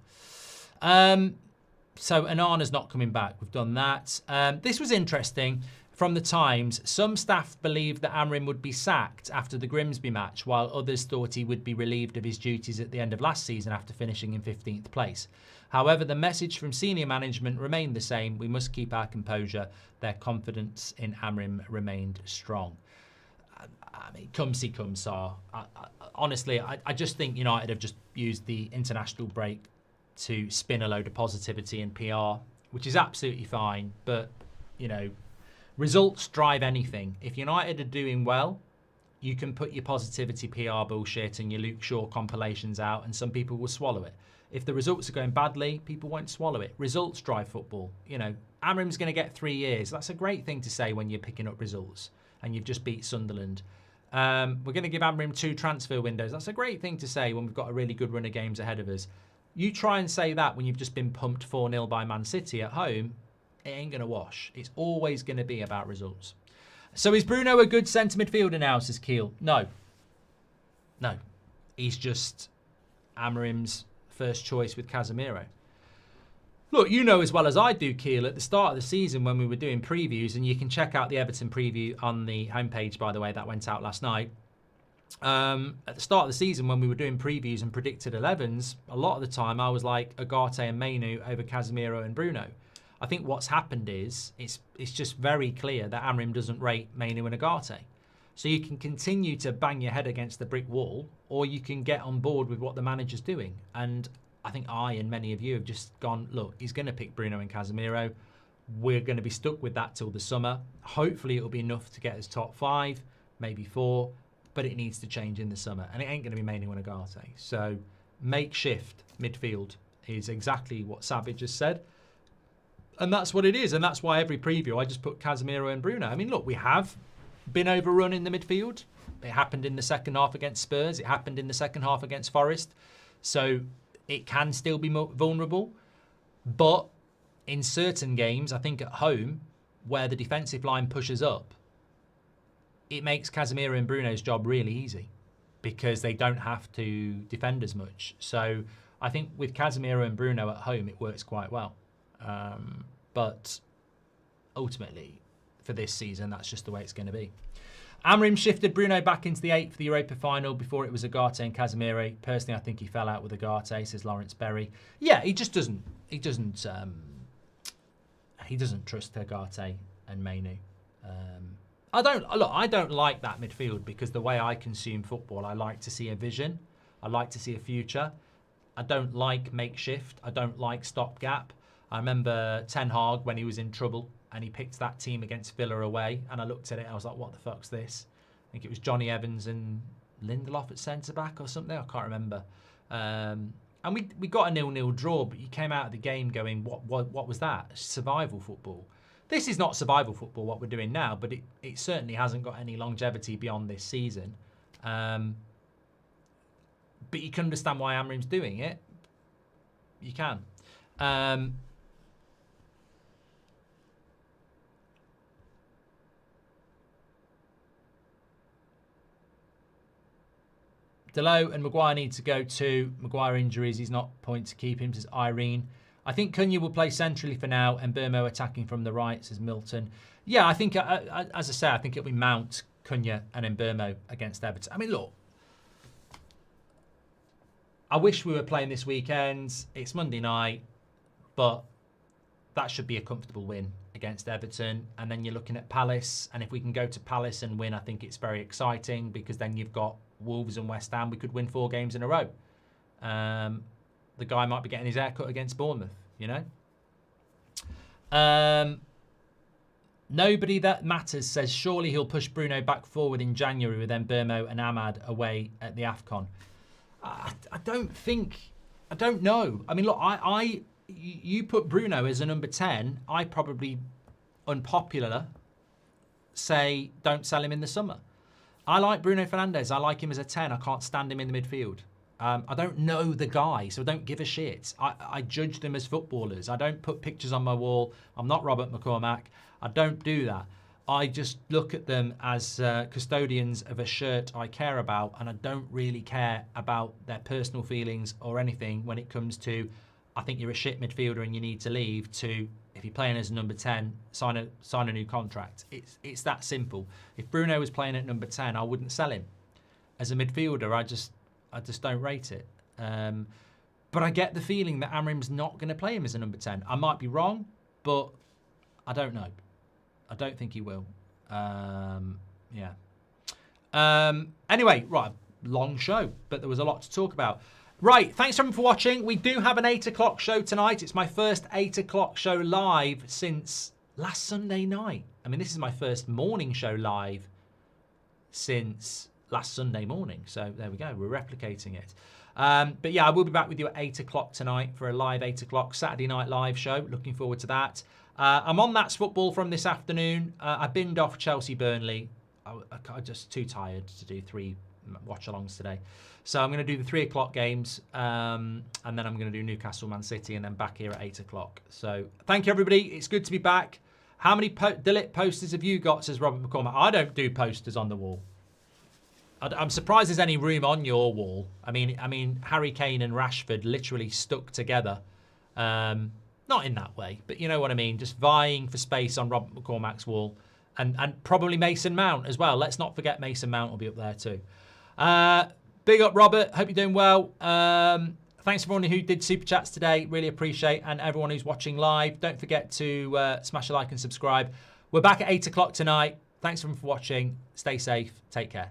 So Onana's not coming back. We've done that. This was interesting. From the Times, some staff believed that Amorim would be sacked after the Grimsby match, while others thought he would be relieved of his duties at the end of last season after finishing in 15th place. However, the message from senior management remained the same. We must keep our composure. Their confidence in Amorim remained strong. I mean, cum si cum sa. Honestly, I just think United have just used the international break to spin a load of positivity and PR, which is absolutely fine. But, results drive anything. If United are doing well, you can put your positivity PR bullshit and your Luke Shaw compilations out, and some people will swallow it. If the results are going badly, people won't swallow it. Results drive football. Amorim's going to get 3 years. That's a great thing to say when you're picking up results and you've just beat Sunderland. We're going to give Amorim 2 transfer windows. That's a great thing to say when we've got a really good run of games ahead of us. You try and say that when you've just been pumped 4-0 by Man City at home, it ain't going to wash. It's always going to be about results. So is Bruno a good centre midfielder now, says Keel? No. He's just Amorim's first choice with Casemiro. Look, you know as well as I do, Keel, at the start of the season when we were doing previews, and you can check out the Everton preview on the homepage, by the way, that went out last night. At the start of the season when we were doing previews and predicted 11s, a lot of the time I was like Ugarte and Mainu over Casemiro and Bruno. I think what's happened is it's just very clear that Amorim doesn't rate Mainu and Ugarte. So you can continue to bang your head against the brick wall, or you can get on board with what the manager's doing. And I think I and many of you have just gone, look, he's going to pick Bruno and Casemiro. We're going to be stuck with that till the summer. Hopefully it'll be enough to get us top 5, maybe 4, but it needs to change in the summer. And it ain't going to be Mainu and Ugarte. So makeshift midfield is exactly what Savage has said. And that's what it is. And that's why every preview I just put Casemiro and Bruno. I mean, look, we have been overrun in the midfield. It happened in the second half against Spurs. It happened in the second half against Forest. So it can still be vulnerable. But in certain games, I think at home, where the defensive line pushes up, it makes Casemiro and Bruno's job really easy because they don't have to defend as much. So I think with Casemiro and Bruno at home, it works quite well. But ultimately, for this season, that's just the way it's going to be. Amorim shifted Bruno back into the 8 for the Europa final. Before it was Ugarte and Casemiro. Personally, I think he fell out with Ugarte, says Lawrence Berry. Yeah, he just doesn't. He doesn't trust Ugarte and Mainu. I don't like that midfield because the way I consume football, I like to see a vision. I like to see a future. I don't like makeshift. I don't like stopgap. I remember Ten Hag when he was in trouble and he picked that team against Villa away, and I looked at it and I was like, what the fuck's this? I think it was Johnny Evans and Lindelof at centre-back or something. I can't remember. And we got a 0-0 draw, but you came out of the game going, what was that? Survival football. This is not survival football, what we're doing now, but it certainly hasn't got any longevity beyond this season. But you can understand why Amorim's doing it. You can. Delo and Maguire need to go too. Maguire injuries, he's not point to keep him, says Irene. I think Cunha will play centrally for now and Burmo attacking from the right, says Milton. Yeah, I think, as I say, I think it'll be Mount, Cunha and Burmo against Everton. I mean, look, I wish we were playing this weekend. It's Monday night, but that should be a comfortable win against Everton. And then you're looking at Palace, and if we can go to Palace and win, I think it's very exciting because then you've got Wolves and West Ham. We could win 4 games in a row. The guy might be getting his hair cut against Bournemouth, you know? Nobody that matters says surely he'll push Bruno back forward in January with Mbeumo and Ahmad away at the AFCON. I don't know. I mean, look, you put Bruno as a number 10, I probably, unpopular, say don't sell him in the summer. I like Bruno Fernandes. I like him as a 10. I can't stand him in the midfield. I don't know the guy, so I don't give a shit. I judge them as footballers. I don't put pictures on my wall. I'm not Robert McCormack. I don't do that. I just look at them as custodians of a shirt I care about, and I don't really care about their personal feelings or anything when it comes to, I think you're a shit midfielder and you need to leave, to, if you're playing as a number 10, sign a new contract. It's that simple. If Bruno was playing at number 10, I wouldn't sell him. As a midfielder, I just don't rate it. But I get the feeling that Amorim's not going to play him as a number 10. I might be wrong, but I don't know. I don't think he will. Yeah. Anyway, right, long show, but there was a lot to talk about. Right, thanks everyone for watching. We do have an 8 o'clock show tonight. It's my first 8 o'clock show live since last Sunday night. I mean, this is my first morning show live since last Sunday morning. So there we go, we're replicating it. But yeah, I will be back with you at 8 o'clock tonight for a live 8 o'clock Saturday night live show. Looking forward to that. I'm on That's Football from this afternoon. I binned off Chelsea-Burnley. I'm just too tired to do 3 watch-alongs today. So I'm going to do the 3 o'clock games, and then I'm going to do Newcastle-Man City, and then back here at 8 o'clock. So thank you, everybody. It's good to be back. How many Dillit posters have you got, says Robert McCormack. I don't do posters on the wall. I'm surprised there's any room on your wall. I mean, Harry Kane and Rashford literally stuck together. Not in that way, but you know what I mean. Just vying for space on Robert McCormack's wall. And probably Mason Mount as well. Let's not forget Mason Mount will be up there too. Big up, Robert. Hope you're doing well. Thanks everyone who did Super Chats today. Really appreciate. And everyone who's watching live, don't forget to smash a like and subscribe. We're back at 8 o'clock tonight. Thanks everyone for watching. Stay safe. Take care.